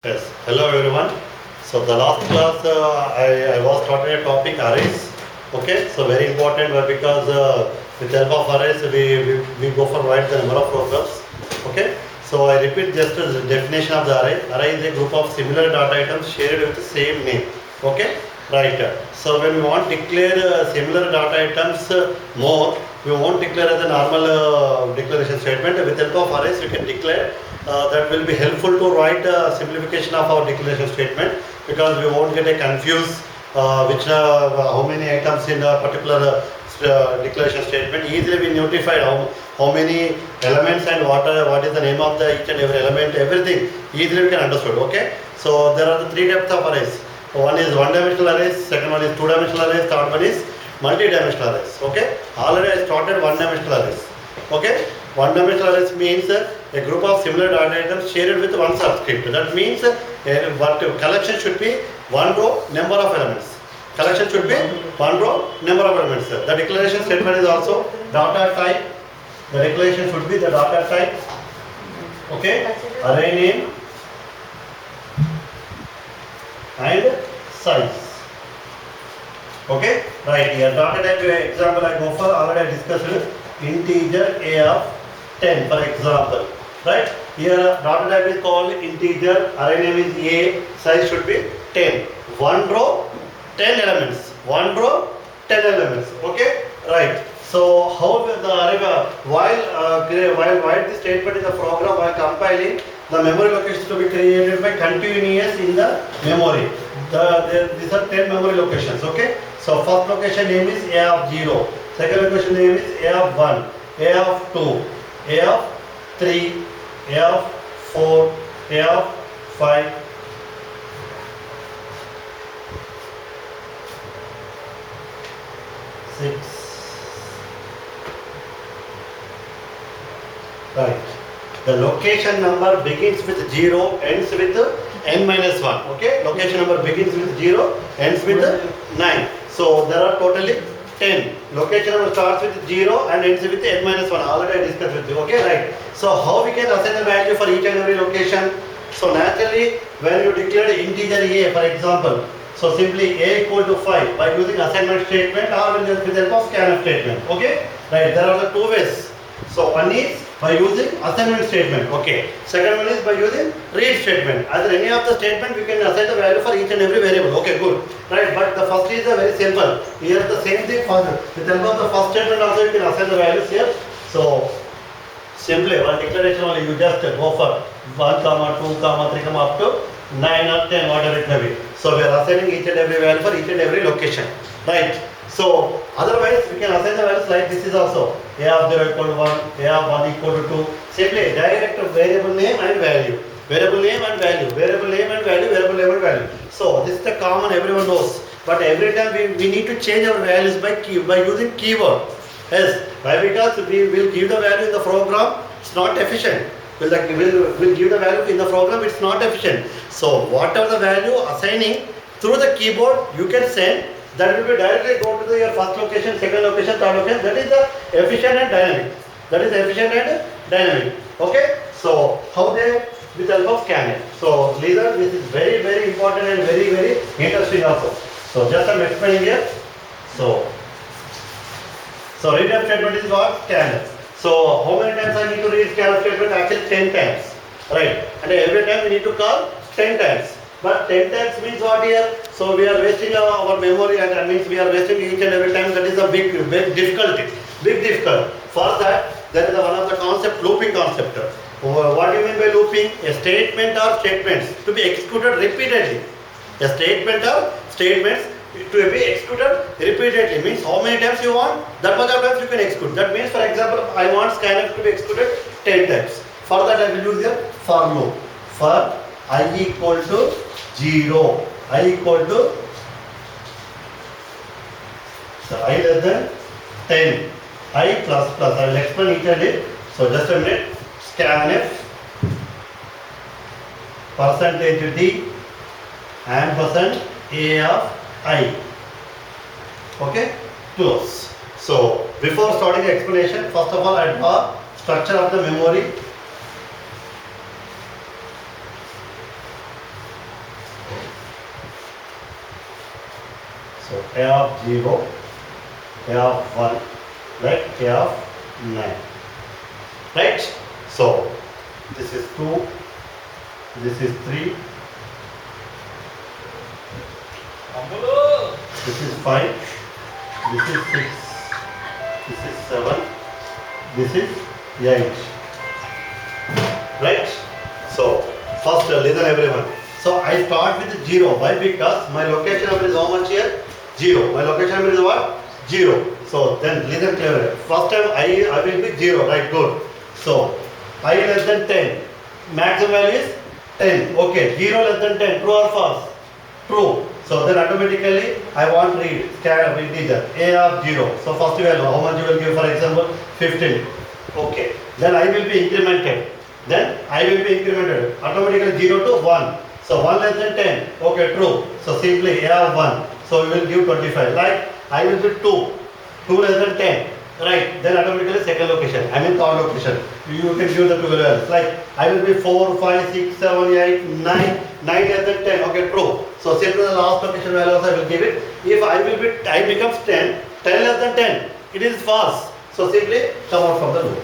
Yes, hello everyone. So the last class I was starting a topic arrays. Okay, so very important because with the help of arrays we go for write the number of programs. Okay, so I repeat just the definition of the array. Array is a group of similar data items shared with the same name. Okay, right. So when we want to declare similar data items more, we won't declare as a normal declaration statement. With the help of arrays, we can declare that will be helpful to write a simplification of our declaration statement because we won't get a confused how many items in a particular declaration statement. Easily we notified how many elements and what is the name of the each and every element, everything easily we can understand. Okay, so there are the three types of arrays. One is one dimensional arrays, second one is two dimensional arrays, third one is multi-dimensional arrays. Okay, already I started one dimensional arrays. Okay, one dimensional arrays means a group of similar data items shared with one subscript. That means what collection should be one row, number of elements. Collection should be one row, number of elements. The declaration statement is also data type. The declaration should be the data type. Okay, array name and size. Okay, right here data type example I go for already I discussed integer a of 10 for example. Right here data type is called integer, array name is a, size should be 10. One row 10 elements, one row 10 elements. Okay, right. So how will the array while write the statement in the program while compiling the memory locations to be created by continuous in the memory. These are 10 memory locations. Okay, so first location name is a of 0, second location name is a of 1, a of 2, a of 3, a of 4, a of 5, six. Right. The location number begins with 0, ends with n minus 1. Okay. Location number begins with 0, ends with 9. So there are totally 10. Location number starts with 0 and ends with n minus 1. Already I discussed with you. Okay. Right. So how we can assign the value for each and every location? So naturally, when you declare integer a, for example, so simply a equal to 5 by using assignment statement or with the help of scanf statement. Okay. Right. There are the two ways. So one is by using assignment statement. Okay. Second one is by using read statement. Either any of the statement we can assign the value for each and every variable. Okay, good. Right. But the first is very simple. Here the same thing for with the help of the first statement also you can assign the values here. So simply one declaration only you just go for 1, 2, 3, up to 9 or 10 whatever it may be. So we are assigning each and every value for each and every location. Right. So otherwise we can assign the values like this is also a of 0 equal to 1, a of 1 equal to 2. Simply direct variable name and value. Variable name and value. Variable name and value. Variable name and value. So this is the common everyone knows. But every time we need to change our values by using keyword. Yes. Why? Because we will give the value in the program. It's not efficient. We'll give the value in the program. It's not efficient. So whatever the value assigning through the keyboard you can send. That will be directly go to your first location, second location, third location. That is the efficient and dynamic. That is efficient and dynamic. Okay. So how they with the help of scanning. So leader, this is very important and very interesting also. So just I'm explaining here. So read statement is what scanner. So how many times I need to read scanner statement? Actually 10 times. Right. And every time we need to call 10 times. But 10 times means what here? So we are wasting our memory and that means we are wasting each and every time. That is a big difficulty. Big difficulty. For that, there is one of the concept, looping concept. What do you mean by looping? A statement or statements to be executed repeatedly. A statement or statements to be executed repeatedly means how many times you want, that much of times you can execute. That means for example, I want scanf to be executed 10 times. For that I will use here for loop. For I equal to 0, I equal to, so I less than 10, I plus, I will explain each and it. So just a minute, scanf, percentage D and percent A of I. Okay, close. So before starting the explanation, first of all I draw structure of the memory. So a of 0, a of 1, right, a of 9, right? So this is 2, this is 3, this is 5, this is 6, this is 7, this is 8, right? So first listen everyone. So I start with 0. Why? Because my location number is how much here? 0. My location number is what? 0. So then listen clearly. First time I will be 0, right? Good. So I less than 10. Maximum value is 10. Okay. 0 less than 10. True or false? True. So then automatically I want to read scalar integer a of 0. So first value how much you will give, for example 15. Okay. Then I will be incremented. Then I will be incremented automatically 0 to 1. So 1 less than 10. Okay, true. So simply a of 1. So we will give 25. Like I will be 2. 2 less than 10. Right. Then automatically second location. I mean third location. You can give the two values. Like I will be 4, 5, 6, 7, 8, 9. 9 less than 10. Okay, true. So simply the last location values I will give it. If I becomes 10. 10 less than 10. It is false. So simply come out from the loop.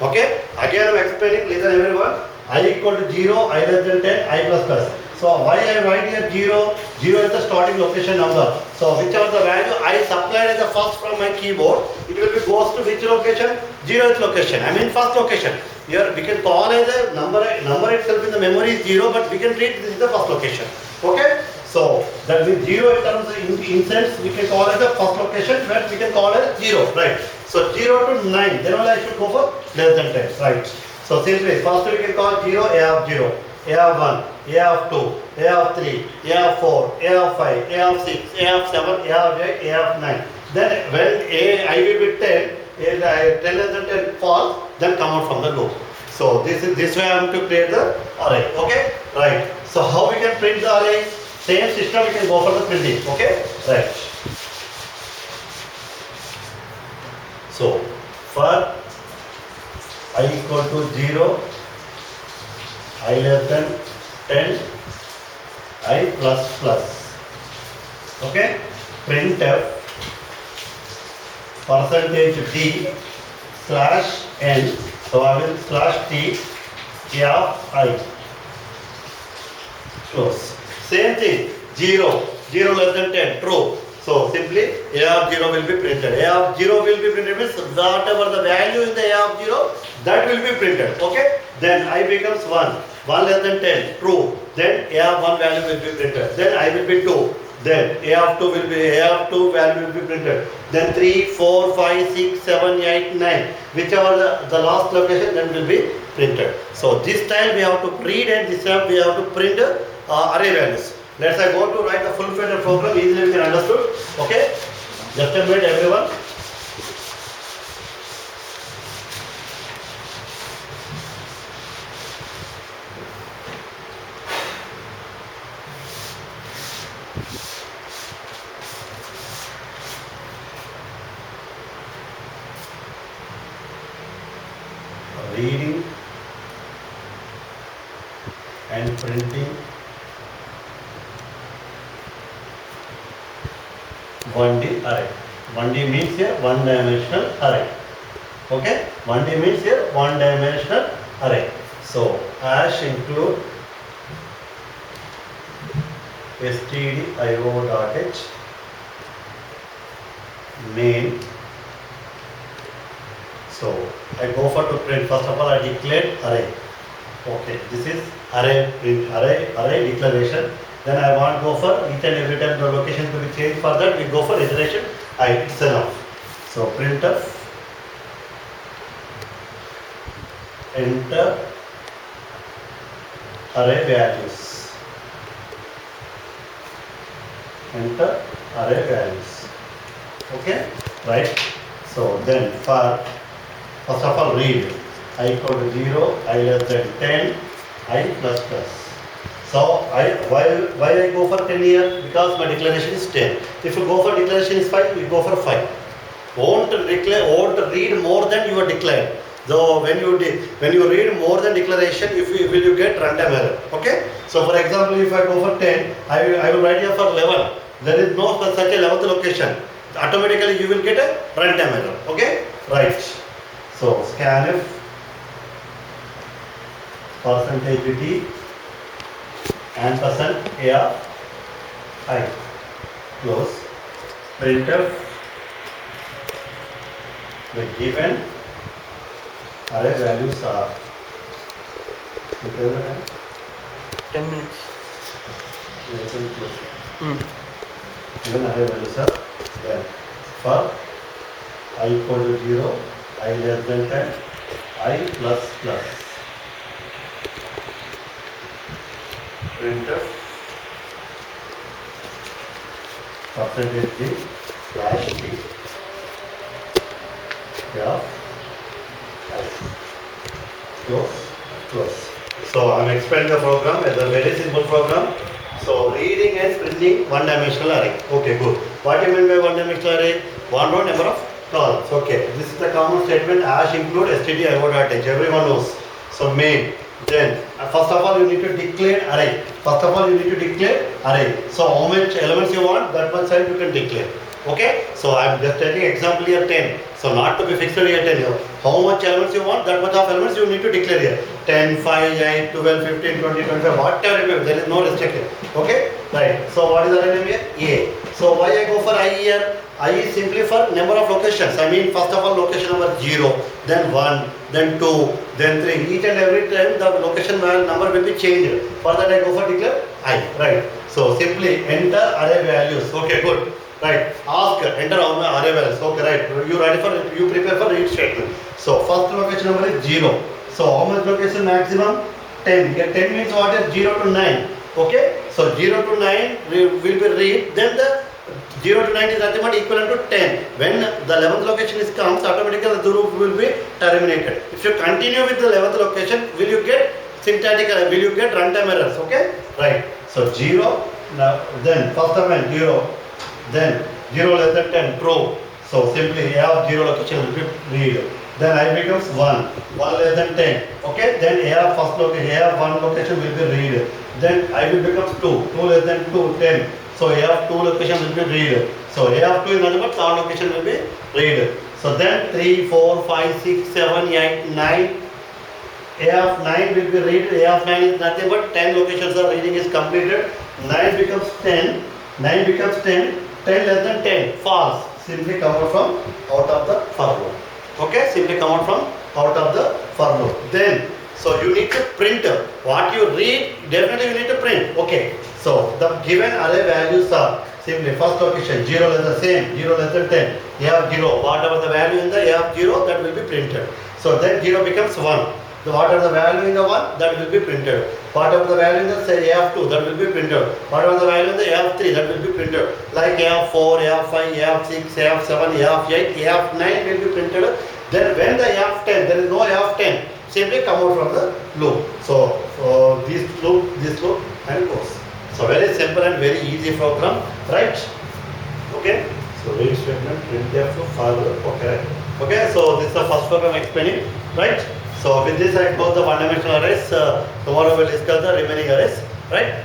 Okay. Again I am explaining. Listen everyone. I equal to 0, I less than 10, I plus plus. So why I write here 0? 0 is the starting location number. So whichever the value I supplied as the first from my keyboard, it will be goes to which location? 0th location. I mean first location. Here we can call as a number itself in the memory is 0, but we can treat this is the first location. Okay? So that means 0 in terms of in sense we can call as the first location, but we can call as 0, right? So 0 to 9, then only I should go for less than 10, right? So simply, first we can call 0, a of 0, a of 1, a of 2, a of 3, a of 4, a of 5, a of 6, a of 7, a of 8, a of 9. Then when I will be 10, 10 less than 10 false, then come out from the loop. So this way I am to create the array. Okay? Right. So how we can print the array? Same system we can go for the printing. Okay? Right. So for I equal to 0, I less than 10, I plus plus. Okay? Printf %d slash n. So I will slash t a of I. Close. Same thing. 0. 0 less than 10. True. So simply a of 0 will be printed. A of 0 will be printed means whatever the value in the a of 0 that will be printed. Okay? Then I becomes 1. 1 less than 10. True. Then a of 1 value will be printed. Then I will be 2. Then a of 2 will be a of 2 value will be printed. Then 3, 4, 5, 6, 7, 8, 9. Whichever the last location then will be printed. So this time we have to read and this time we have to print array values. Let's go to write the full feature program, easily we can understood. Okay? Just a minute everyone. Reading and printing 1D array. 1D means here one dimensional array. Okay? 1D means here one dimensional array. So hash include stdio.h main. So I go for to print. First of all I declared array. Okay, this is array print, array declaration. Then I want to go for each and every time the location to be changed. For that we go for iteration. It's enough. So printf enter array values. Enter array values. Okay, right? So then for first of all read I equal to 0, I less than 10, I plus plus. So why I go for 10 here? Because my declaration is 10. If you go for declaration is 5, we go for 5. Won't read more than you are declared. So when you read more than declaration, will you get runtime error? Okay. So for example, if I go for 10, I will write here for 11. there is no such a 11th location, automatically you will get a runtime error. Okay, right. So scanf percentage t and percent a I close printf the given array values are 10 minutes. Given array values are then for I equal to 0, I less than 10, I plus plus. Printf percentage d slash d. Yeah. Close. So I am explaining the program as a very simple program. So reading and printing one dimensional array. Okay, good. What do you mean by one dimensional array? One row number of columns. Okay, this is the common statement. Hash include stdio.h. Everyone knows. So main. Then first of all you need to declare array. So how much elements you want, that much size you can declare. Okay, so I am just taking example here 10. So not to be fixed here 10 here. How much elements you want, that much of elements you need to declare here. 10, 5, 8, 12, 15, 20, 25, whatever you have, there is no restriction. Okay, right. So what is the array name here? A. So why I go for I here? I is simply for number of locations. I mean first of all location number 0, then 1, then 2, then 3. Each and every time the location number will be changed. For that I go for declare I. Right. So simply enter array values. Okay, good. Right. Ask enter array values. Okay, right. You prepare for each statement. So first location number is 0. So how much location maximum? 10. Here 10 means what is 0 to 9. Okay. So 0 to 9 will be read. Then the 0 to 9 is nothing but equivalent to 10. When the 11th location is comes, automatically the loop will be terminated. If you continue with the 11th location, will you get syntactic error? Will you get runtime errors? Okay. Right. So 0. Now then first of all 0. Then 0 less than 10, true. So simply A of 0 location will be read. Then I becomes 1, 1 less than 10. Okay, then A of first location, A of 1 location will be read. Then I will becomes 2, 2 less than 2, 10. So A of 2 location will be read. So A of 2 is nothing but third location will be read. So then 3, 4, 5, 6, 7, 8, 9. A of 9 will be read. A of 9 is nothing but 10 locations of reading is completed. 9 becomes 10. 9 becomes 10. 10 less than 10, false. Simply come out from out of the for loop. Okay, simply come out from out of the for loop. Then, so you need to print what you read. Definitely you need to print. Okay, so the given array values are simply first location 0 less than same 0 less than 10. You have 0. Whatever the value in the you have 0, that will be printed. So then 0 becomes 1. Whatever the value in the 1, that will be printed. Whatever the value in the say A of 2, that will be printed. Whatever the value in the A of 3, that will be printed. Like A of 4, A of 5, A of 6, A of 7, A of 8, A of 9 will be printed. Then when the A of 10, there is no A of 10, simply come out from the loop. So this loop, and goes. So very simple and very easy program, right? Okay. So read statement, printf, further, okay. Okay. So this is the first program explaining, right? So with this I close the one dimensional arrays. Tomorrow we'll discuss the remaining arrays, right?